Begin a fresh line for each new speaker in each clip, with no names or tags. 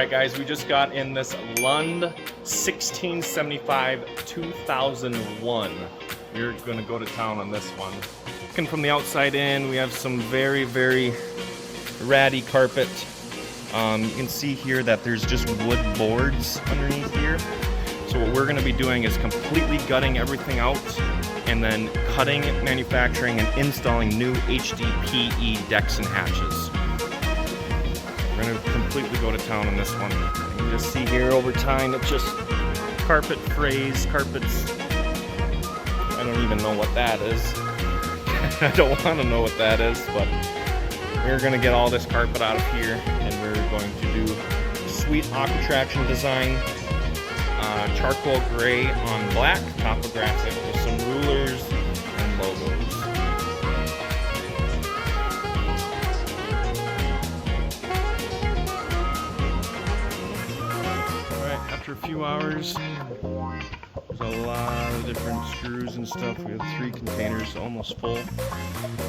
Alright guys, we just got in this Lund 1675 2001. We're gonna go to town on this one. Looking from the outside in, we have some very, very ratty carpet. You can see here that there's just wood boards underneath here. So what we're gonna be doing is completely gutting everything out and then cutting, manufacturing, and installing new HDPE decks and hatches. We're gonna completely go to town on this one. You can just see here over time, it's just carpet frays, carpets. I don't even know what that is. I don't want to know what that is, but we're gonna get all this carpet out of here and we're going to do sweet Aquatraction design, charcoal gray on black, topographic with some rulers and logos. Alright, after a few hours, there's a lot of different screws and stuff. We have 3 containers almost full.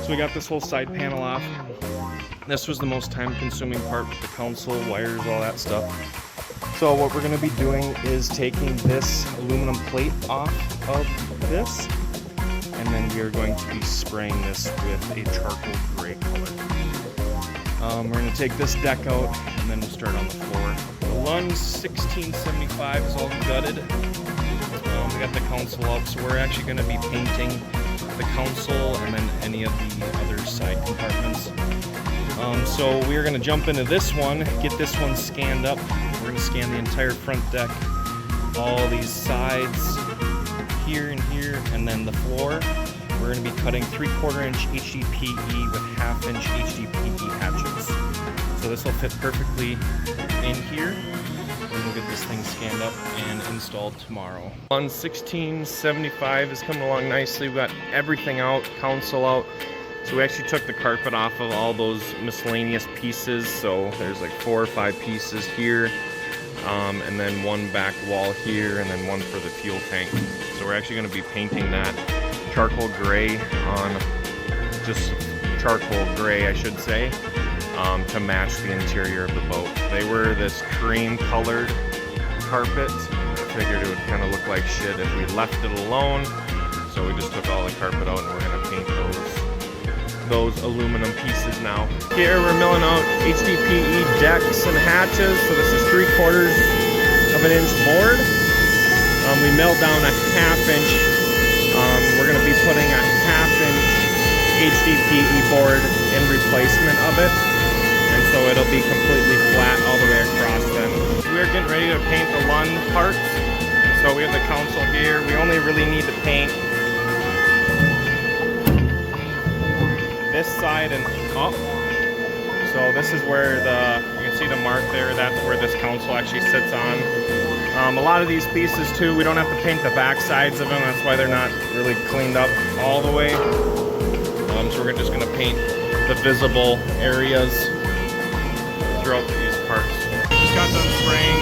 So we got this whole side panel off. This was the most time-consuming part with the Counsel, wires, all that stuff. So what we're going to be doing is taking this aluminum plate off of this, and then we are going to be spraying this with a charcoal gray color. We're going to take this deck out, and then we'll start on the floor. The Lund 1675 is all gutted. We got the Counsel out, so we're actually going to be painting the Counsel and then any of the other side compartments. So we're going to jump into this one, get this one scanned up. We're going to scan the entire front deck, all these sides, here and here, and then the floor. We're going to be cutting 3/4 inch HDPE with 1/2 inch HDPE hatches. So this will fit perfectly in here. And we'll get this thing scanned up and installed tomorrow. Lund 1675 is coming along nicely. We got everything out, Counsel out. So we actually took the carpet off of all those miscellaneous pieces. So there's like 4 or 5 pieces here, and then one back wall here, and then one for the fuel tank. So we're actually going to be painting that charcoal gray on, just charcoal gray I should say, to match the interior of the boat. They were this cream colored carpet. I figured it would kind of look like shit if we left it alone. So we just took all the carpet out and we're going to paint those aluminum pieces now. Here we're milling out HDPE decks and hatches. So this is 3/4 of an inch board. We milled down a 1/2 inch. We're going to be putting a 1/2 inch HDPE board in replacement of it. And so it'll be completely flat all the way across then. We're getting ready to paint the Lund parts. So we have the Counsel here. We only really need to paint this side and up. So this is where you can see the mark there, that's where this Counsel actually sits on. A lot of these pieces too, we don't have to paint the back sides of them, that's why they're not really cleaned up all the way. So we're just gonna paint the visible areas throughout these parts. Just got done spraying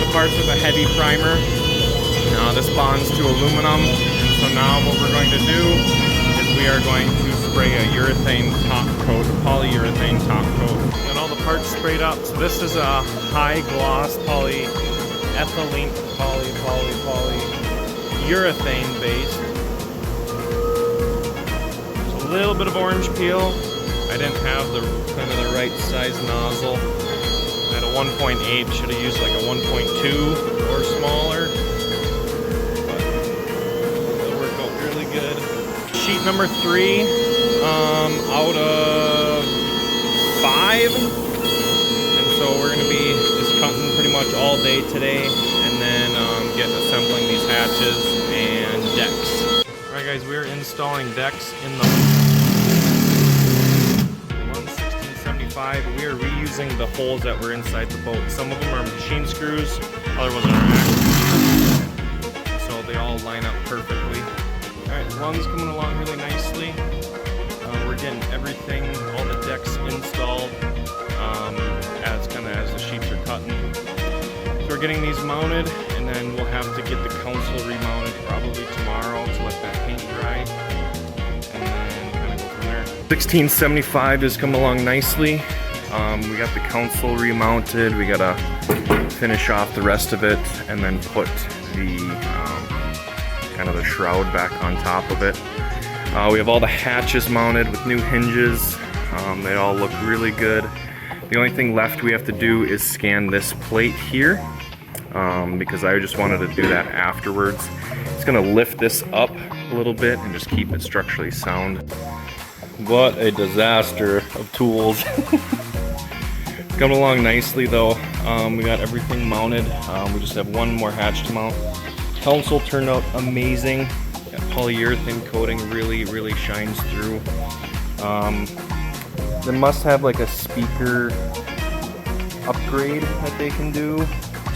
the parts with a heavy primer. This bonds to aluminum, and so now what we're going to do is we are going to spray a urethane top coat, a polyurethane top coat. And all the parts sprayed up. So this is a high gloss polyethylene, polyurethane based. So a little bit of orange peel. I didn't have the kind of the right size nozzle. I had a 1.8, should have used like a 1.2 or smaller. But it'll work out really good. Sheet number 3 out of 5. And so we're going to be just cutting pretty much all day today and then assembling these hatches and decks. Alright guys, we're installing decks in the Lund 1675. We are reusing the holes that were inside the boat. Some of them are machine screws, other ones are axles. So they all line up perfectly. Alright, Lund's coming along really nicely. We're getting everything, all the decks installed as the sheets are cutting. So we're getting these mounted, and then we'll have to get the Counsel remounted probably tomorrow to let that paint dry, and then kind of go from there. 1675 is coming along nicely. We got the Counsel remounted. We gotta finish off the rest of it and then put the kind of the shroud back on top of it. We have all the hatches mounted with new hinges. They all look really good. The only thing left we have to do is scan this plate here because I just wanted to do that afterwards. It's gonna lift this up a little bit and just keep it structurally sound. What a disaster of tools. Coming along nicely though. We got everything mounted. We just have one more hatch to mount. Counsel turned out amazing. That polyurethane coating really shines through. They must have like a speaker upgrade that they can do.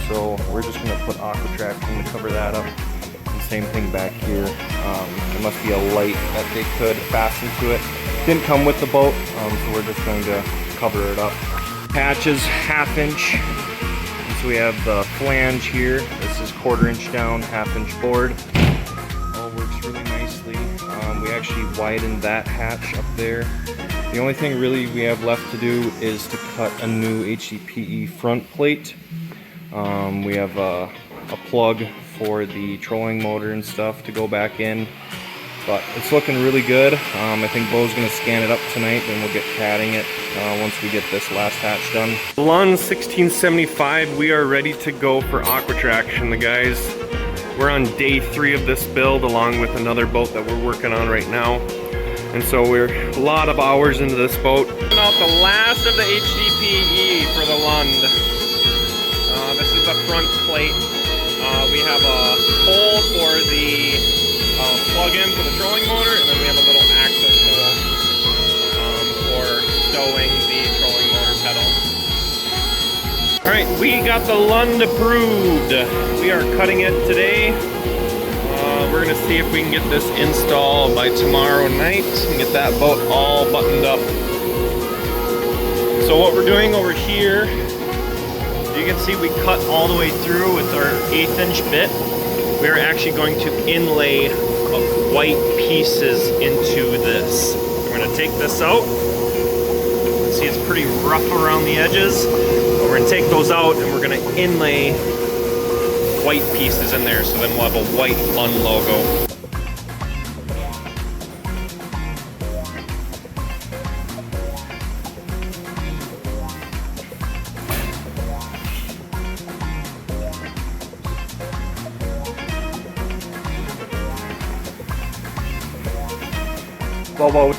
So we're just gonna put Aquatraction to cover that up. And same thing back here. There must be a light that they could fasten to it. Didn't come with the boat, so we're just going to cover it up. Hatches 1/2 inch. And so we have the flange here. This is 1/4 inch down, 1/2 inch board. All works really nicely. We actually widened that hatch up there. The only thing really we have left to do is to cut a new HDPE front plate. We have a plug for the trolling motor and stuff to go back in. But it's looking really good. I think Bo's gonna scan it up tonight, then we'll get catting it once we get this last hatch done. Lund 1675, we are ready to go for Aquatraction, the guys. We're on day 3 of this build, along with another boat that we're working on right now. And so we're a lot of hours into this boat. Out the last of the HDPE for the Lund. This is the front plate. We have a hole for the plug-in for the trolling motor, and then we have a little access hole for stowing the trolling motor pedal. All right, we got the Lund approved. We are cutting it today. We're gonna see if we can get this installed by tomorrow night and get that boat all buttoned up. So what we're doing over here, you can see we cut all the way through with our 1/8 inch bit. We're actually going to inlay white pieces into this. We're gonna take this out. See, it's pretty rough around the edges. But we're gonna take those out and we're gonna inlay white pieces in there, so then we'll have a white Lund logo. Well,